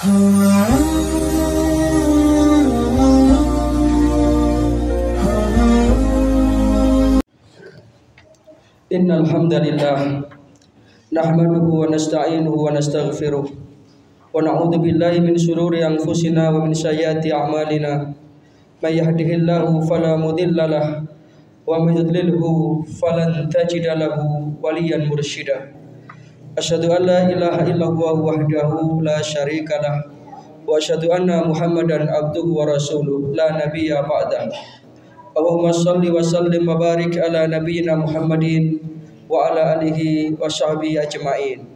Innal hamdalillah nahmaduhu wa nasta'inuhu wa nastaghfiruh wa na'udzu billahi min shururi anfusina wa min sayyiati a'malina may yahdihillahu fala mudilla lahu wa may yudlilhu falan tajida lahu waliyan mursyida. Asyhadu an la ilaha illallah wahdahu la syarika lah wa asyhadu anna Muhammadan abduhu wa rasuluh la nabiyya ba'da. Allahumma shalli wa sallim wa barik ala nabiyyina Muhammadin wa ala alihi wa sahbihi ajma'in.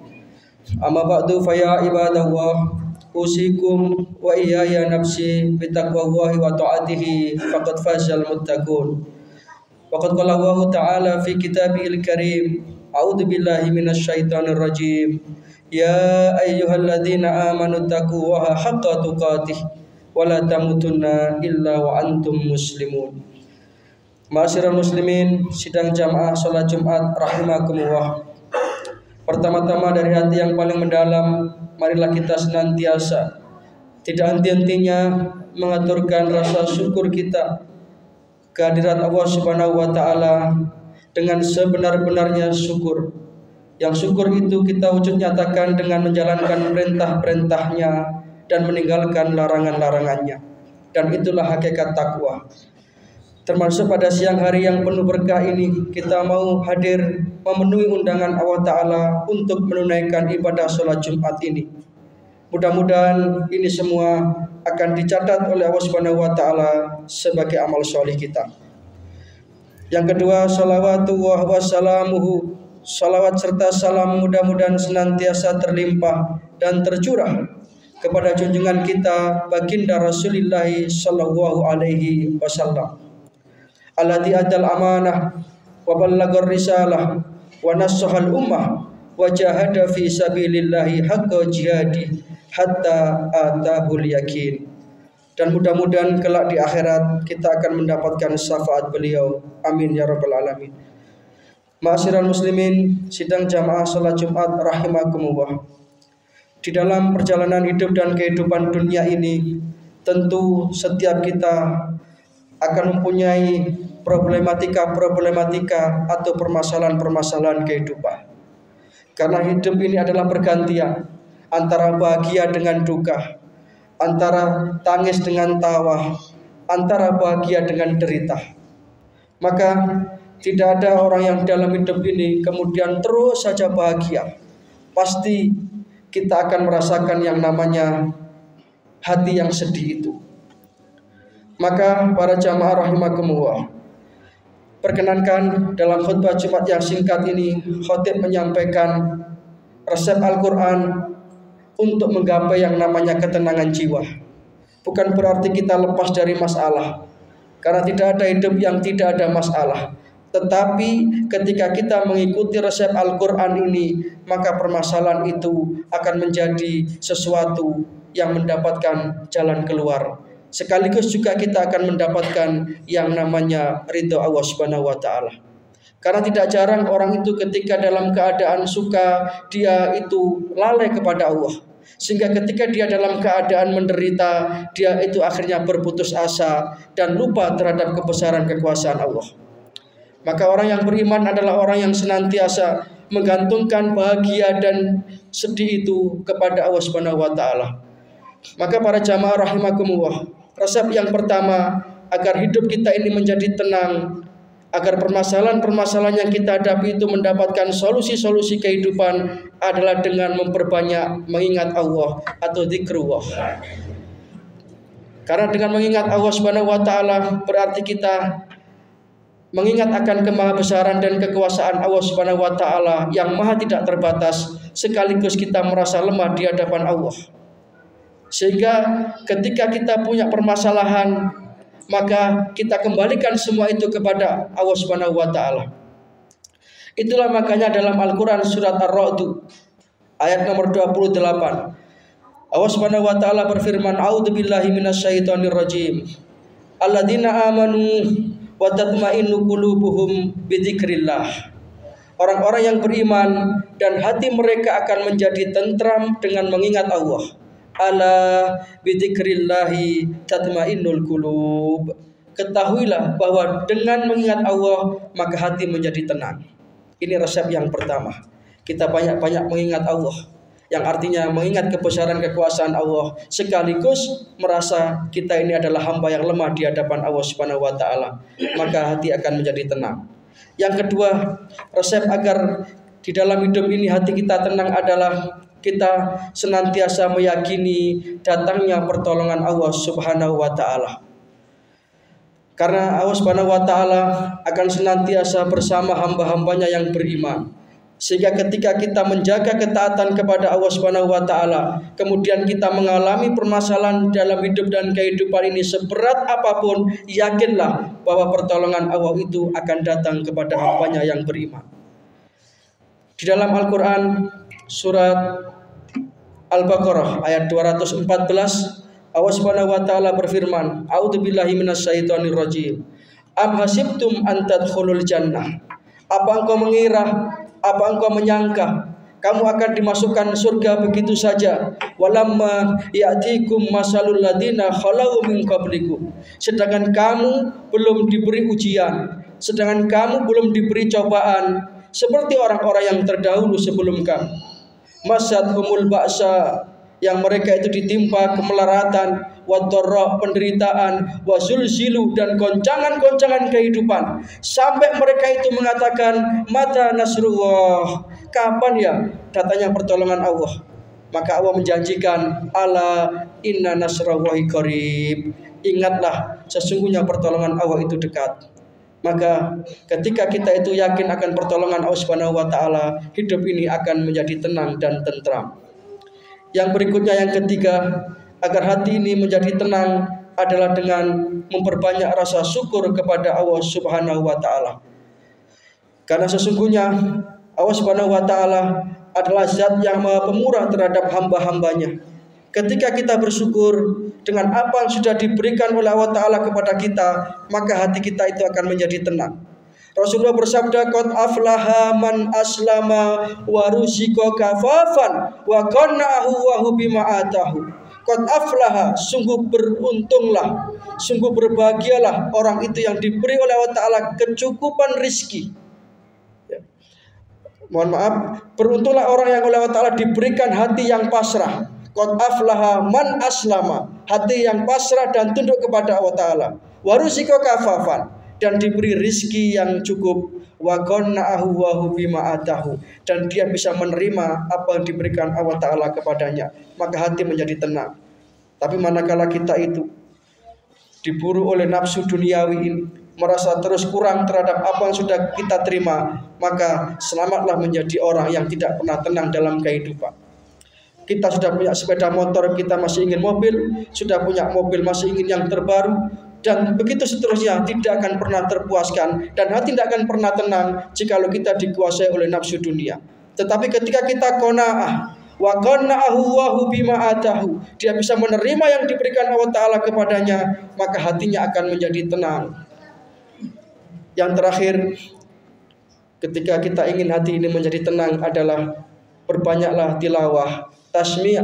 Amma ba'du fa ya ibadallah usikum wa iyaya nafsi bitaqwallahi wa ta'atihi faqad fazal muttaqun. Wa qad qala Allah ta'ala fi kitabihil karim a'udzu billahi minasy syaithanir rajim ya ayyuhalladzina amanu taqullaha haqqa tuqatih wa la tamutunna illa wa antum muslimun. Ma'asyiral muslimin, sidang jamaah salat Jumat rahimakumullah. Pertama-tama dari hati yang paling mendalam, marilah kita senantiasa tidak henti-hentinya mengaturkan rasa syukur kita kehadirat Allah Subhanahu wa taala dengan sebenar-benarnya syukur. Yang syukur itu kita wujud nyatakan dengan menjalankan perintah-perintahnya dan meninggalkan larangan-larangannya. Dan itulah hakikat takwa. Termasuk pada siang hari yang penuh berkah ini, kita mau hadir memenuhi undangan Allah Ta'ala untuk menunaikan ibadah sholat Jumat ini. Mudah-mudahan ini semua akan dicatat oleh Allah Subhanahu wa Ta'ala sebagai amal soleh kita. Yang kedua, salawatullah wa salamuhu, salawat serta salam mudah-mudahan senantiasa terlimpah dan tercurah kepada junjungan kita baginda Rasulullah sallallahu alaihi wasallam. Alladzi adal amanah wa ballagar risalah wa nassahal ummah wa jahada fi sabilillahi haqqa jihadi hatta atahul yakin. Dan mudah-mudahan kelak di akhirat kita akan mendapatkan syafaat beliau. Amin ya rabbal alamin. Ma'asyiral muslimin, sidang jamaah salat Jumat rahimakumullah. Di dalam perjalanan hidup dan kehidupan dunia ini, tentu setiap kita akan mempunyai problematika atau permasalahan-permasalahan kehidupan. Karena hidup ini adalah pergantian antara bahagia dengan duka, antara tangis dengan tawa, antara bahagia dengan derita. Maka tidak ada orang yang dalam hidup ini kemudian terus saja bahagia. Pasti kita akan merasakan yang namanya hati yang sedih itu. Maka para jamaah rahimakumullah, perkenankan dalam khutbah Jumat yang singkat ini khatib menyampaikan resep Al-Quran untuk menggapai yang namanya ketenangan jiwa. Bukan berarti kita lepas dari masalah, karena tidak ada hidup yang tidak ada masalah. Tetapi ketika kita mengikuti resep Al-Quran ini, maka permasalahan itu akan menjadi sesuatu yang mendapatkan jalan keluar. Sekaligus juga kita akan mendapatkan yang namanya ridho Allah Subhanahu wa taala. Karena tidak jarang orang itu ketika dalam keadaan suka, dia itu lalai kepada Allah. Sehingga ketika dia dalam keadaan menderita, dia itu akhirnya berputus asa dan lupa terhadap kebesaran kekuasaan Allah. Maka orang yang beriman adalah orang yang senantiasa menggantungkan bahagia dan sedih itu kepada Allah Subhanahu wa taala. Maka para jamaah rahimakumullah, resep yang pertama agar hidup kita ini menjadi tenang, agar permasalahan-permasalahan yang kita hadapi itu mendapatkan solusi-solusi kehidupan adalah dengan memperbanyak mengingat Allah atau zikrullah. Karena dengan mengingat Allah Subhanahu wa taala berarti kita mengingat akan kemahabesaran dan kekuasaan Allah Subhanahu wa taala yang maha tidak terbatas, sekaligus kita merasa lemah di hadapan Allah. Sehingga ketika kita punya permasalahan, maka kita kembalikan semua itu kepada Allah Subhanahu wa taala. Itulah makanya dalam Al-Qur'an surat Ar-Ra'd ayat nomor 28, Allah Subhanahu wa taala berfirman, a'udzubillahi minasyaitonir rajim. Alladzina amanu wa tatma'innu qulubuhum bidzikrillah. Orang-orang yang beriman dan hati mereka akan menjadi tentram dengan mengingat Allah. Ala bidzikrillahi tatmainnul qulub. Ketahuilah bahwa dengan mengingat Allah maka hati menjadi tenang. Ini resep yang pertama. Kita banyak-banyak mengingat Allah, yang artinya mengingat kebesaran kekuasaan Allah, sekaligus merasa kita ini adalah hamba yang lemah di hadapan Allah Subhanahu wa taala, maka hati akan menjadi tenang. Yang kedua, resep agar di dalam hidup ini hati kita tenang adalah kita senantiasa meyakini datangnya pertolongan Allah Subhanahu wa taala. Karena Allah Subhanahu wa taala akan senantiasa bersama hamba-hambanya yang beriman. Sehingga ketika kita menjaga ketaatan kepada Allah Subhanahu wa taala, kemudian kita mengalami permasalahan dalam hidup dan kehidupan ini seberat apapun, yakinlah bahwa pertolongan Allah itu akan datang kepada hambanya yang beriman. Di dalam Al-Qur'an surat Al-Baqarah ayat 214, Allah Subhanahu wa taala berfirman, "A'udzubillahi minasyaitonir rajim. Am hasibtum an tadkhulul jannah?" Apa engkau mengira, apa engkau menyangka kamu akan dimasukkan surga begitu saja? Walamma ya'tikum masalul ladina khalau min qablikum. Sedangkan kamu belum diberi ujian, sedangkan kamu belum diberi cobaan seperti orang-orang yang terdahulu sebelum kamu. Masathumul ba'sa, yang mereka itu ditimpa kemelaratan, wadharra, penderitaan, wazulzilu, dan goncangan-goncangan kehidupan, sampai mereka itu mengatakan, mata nasrullah, kapan ya datanya pertolongan Allah? Maka Allah menjanjikan, ala inna nasrallahi qarib. Ingatlah, sesungguhnya pertolongan Allah itu dekat. Maka ketika kita itu yakin akan pertolongan Allah Subhanahu wa taala, hidup ini akan menjadi tenang dan tentram. Yang berikutnya, yang ketiga, agar hati ini menjadi tenang adalah dengan memperbanyak rasa syukur kepada Allah Subhanahu wa taala. Karena sesungguhnya Allah Subhanahu wa taala adalah zat yang Maha Pemurah terhadap hamba-hambanya. Ketika kita bersyukur dengan apa yang sudah diberikan oleh Allah taala kepada kita, maka hati kita itu akan menjadi tenang. Rasulullah bersabda, qad aflaha man aslama wa rusika kafafan wa qanna'ahu wa hu bima atahu. Qad aflaha, sungguh beruntunglah, sungguh berbahagialah orang itu yang diberi oleh Allah taala kecukupan rizki. Mohon maaf, beruntunglah orang yang oleh Allah taala diberikan hati yang pasrah. Qad aflaha man aslama, hati yang pasrah dan tunduk kepada Allah taala. Wa rusika kafafan, dan diberi rizki yang cukup, wa qanna'ahu wa hu bima atahu, dan dia bisa menerima apa yang diberikan Allah taala kepadanya, maka hati menjadi tenang. Tapi manakala kita itu diburu oleh nafsu duniawi ini, merasa terus kurang terhadap apa yang sudah kita terima, maka selamatlah menjadi orang yang tidak pernah tenang dalam kehidupan. Kita sudah punya sepeda motor, kita masih ingin mobil, sudah punya mobil masih ingin yang terbaru, dan begitu seterusnya, tidak akan pernah terpuaskan, dan hati tidak akan pernah tenang jikalau kita dikuasai oleh nafsu dunia. Tetapi ketika kita qanaah, wa qanna'ahu wa hu bima atahu, dia bisa menerima yang diberikan Allah taala kepadanya, maka hatinya akan menjadi tenang. Yang terakhir, ketika kita ingin hati ini menjadi tenang adalah perbanyaklah tilawah, tasmi'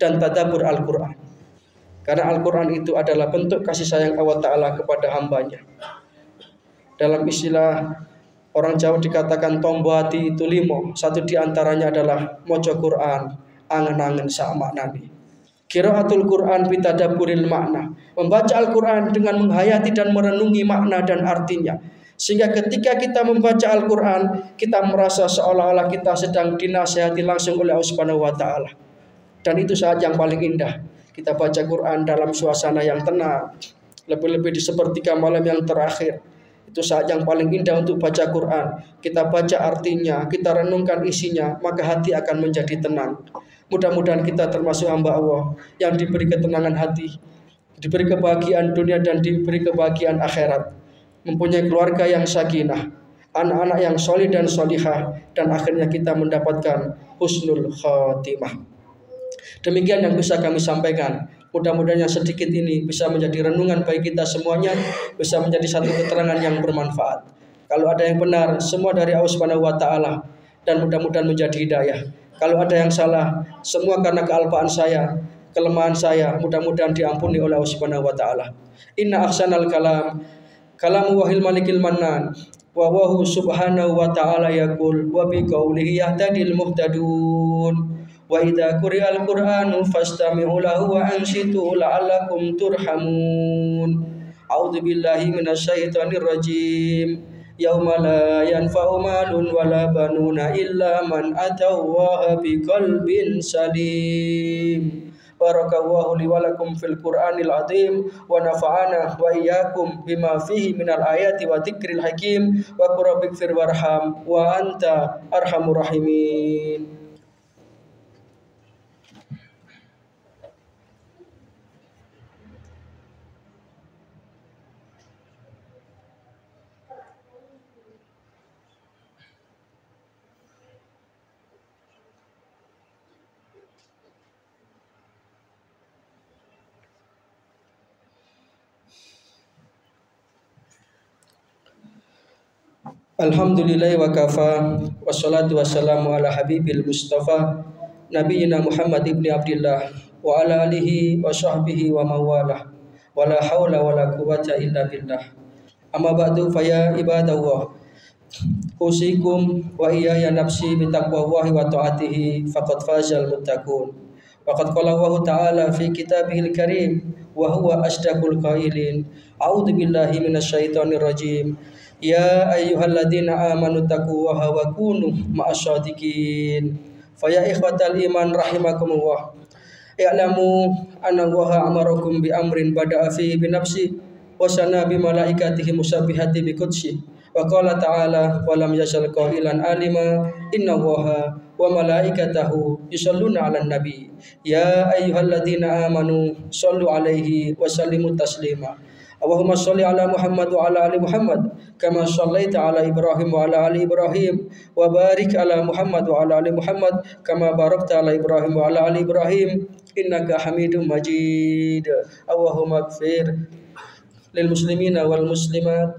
dan tadabbur Al-Quran. Karena Al-Quran itu adalah bentuk kasih sayang Allah Ta'ala kepada hambanya. Dalam istilah orang Jawa dikatakan tombo hati itu limo. Satu diantaranya adalah moco Quran, angen-angen sak maknani. Qiraatul Quran bitadabburil makna, membaca Al-Quran dengan menghayati dan merenungi makna dan artinya. Sehingga ketika kita membaca Al-Quran, kita merasa seolah-olah kita sedang dinasihati langsung oleh Allah Subhanahu wa taala. Dan itu saat yang paling indah. Kita baca Quran dalam suasana yang tenang, lebih-lebih di sepertiga malam yang terakhir. Itu saat yang paling indah untuk baca Quran. Kita baca artinya, kita renungkan isinya, maka hati akan menjadi tenang. Mudah-mudahan kita termasuk hamba Allah yang diberi ketenangan hati, diberi kebahagiaan dunia dan diberi kebahagiaan akhirat. Mempunyai keluarga yang sakinah, anak-anak yang solih dan solihah, dan akhirnya kita mendapatkan husnul khotimah. Demikian yang bisa kami sampaikan. Mudah-mudahan yang sedikit ini bisa menjadi renungan bagi kita semuanya, bisa menjadi satu keterangan yang bermanfaat. Kalau ada yang benar, semua dari Allah Subhanahu wa taala, dan mudah-mudahan menjadi hidayah. Kalau ada yang salah, semua karena kealpaan saya, kelemahan saya, mudah-mudahan diampuni oleh Allah Subhanahu wa taala. Inna ahsanal kalam kalamu wahil malikil mannan wa wahu subhanahu wa ta'ala yaqul wa bi qawlihi yahtadil muhtadun wa idza quri'al qur'anu fastami'u lahu wa ansitu la'allakum turhamun. A'udzu billahi minasyaitonir rajim. Yauma la yanfa'u malun wala banuna illa man atallaha biqalbin salim. Barakallahu li wa lakum fil Qur'anil azim wa nafa'ana wa iyyakum bima fihi minal ayati wa dzikril hakim wa qur rabbighfir warham wa anta arhamur rahimin. Alhamdulillah wa kafa wassalatu wassalamu ala habibil mustafa nabiyina Muhammad ibni Abdillah wa ala alihi wa sahbihi wa mawalah wa la hawla wa la quwata illa billah. Amma ba'du faya ibadallah usikum wa iyaya nafsi bitaqwallahi wa ta'atihi faqad fazal muttaqun. Wa qad qala Allah ta'ala fi kitabihil karim wa huwa asdaqul qailin. A'udzu billahi minasyaitonir rajim. Ya ayyuhalladzina amanu taqullaha wa kunu ma'asyadiqin. Fa ya ikhwatal iman rahimakumullah. I'lamu anna Allaha amarakum bi amrin bada'a fihi bi nafsi wa sana bi malaikatihi musabbihati bi qudsi. Wa qala ta'ala wa lam yazal qailan alima inna Allaha wa malaikatahu yusholluna 'alan nabi. Ya ayyuhalladzina amanu shallu 'alaihi wa sallimu taslima. Allahumma sholli ala Muhammad wa ala ali Muhammad kama shallaita ala Ibrahim wa ala ali Ibrahim wa barik ala Muhammad wa ala ali Muhammad kama barakta ala Ibrahim wa ala ali Ibrahim innaka Hamidum Majid. Allahumma ighfir lil muslimina wal muslimat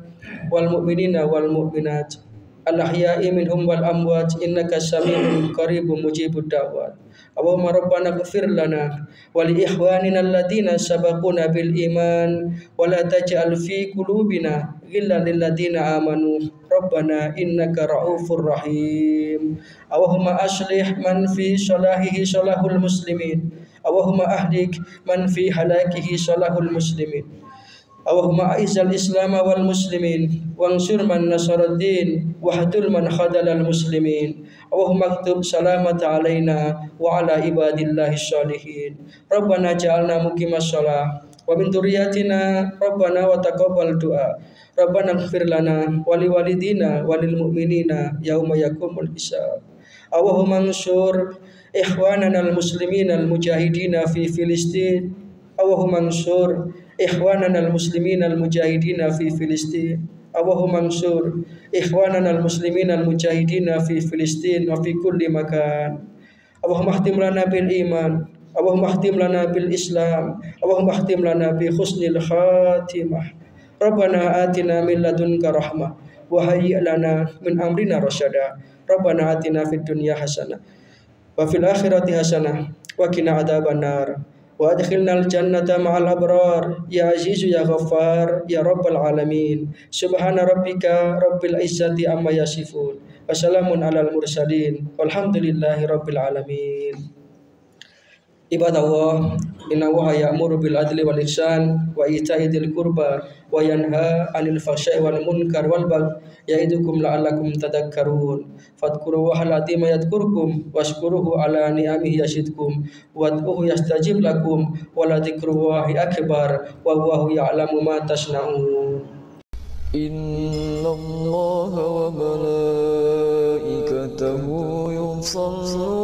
wal mu'minina wal mu'minat al ahya'i minhum wal amwat innaka sami'un qaribun mujibud da'wat. Allahumma rabbana ighfir lana wa li ikhwanina alladhina sabaquna bil iman wa la taj'al fi qulubina ghillan lil ladzina amanu rabbana innaka ra'ufur rahim. Allahumma aslih man fi salahihi salahul muslimin. Allahumma ahdik man fi halakihi salahul muslimin. Allahumma a'izzal Islam wal muslimin wansur man nasaraddin wahdul man khadalal muslimin. Allahumma aktub salamata alaina wa ala ibadillahi sholihin. Rabbana ja'alna muqimas shalah wa min dzurriyyatina Rabbana wa taqabbal du'a. Rabbana ighfir lana wa liwalidina wa lil mu'minina yauma yaqumul hisab. Allahumma ansur ikhwanana al muslimina al mujahidina fi Filistin. Allahumma ansur ikhwanana al-muslimin al-mujahidina fi Filistin. Allahumma ansur ikhwanana al-muslimin al-mujahidina fi Filistin wa fi kulli makan. Allahumma khtim lana bil iman. Allahumma khtim lana bil Islam. Allahumma khtim lana bi husnil khatimah. Rabbana atina min ladunka rahmah wa hayyi' lana min amrina rasyada. Rabbana atina fid dunya hasanah wa fil akhirati hasanah wa qina adzabannar. Wa adkhilnal jannata ma'al abrar ya azizu ya ghaffar ya rabbal alamin. Subhana rabbika rabbil izzati amma yasifun wa salamun alal mursalin walhamdulillahi rabbil alamin. Ibadallah, inna Allaha ya'muru bil adli wal ihsan wa ita'i dzil qurba wa yanha 'anil fahsya'i wal munkar wal baghi ya'idukum la'allakum tadhakkarun. Fadhkurullaha al-'azima yadhkurkum washkuruhu 'ala ni'amihi yazidkum wad'uhu yastajib lakum wa la dzikrullahi akbar wallahu ya'lamu ma tasna'un. Innallaha wa malaikatahu yusholluna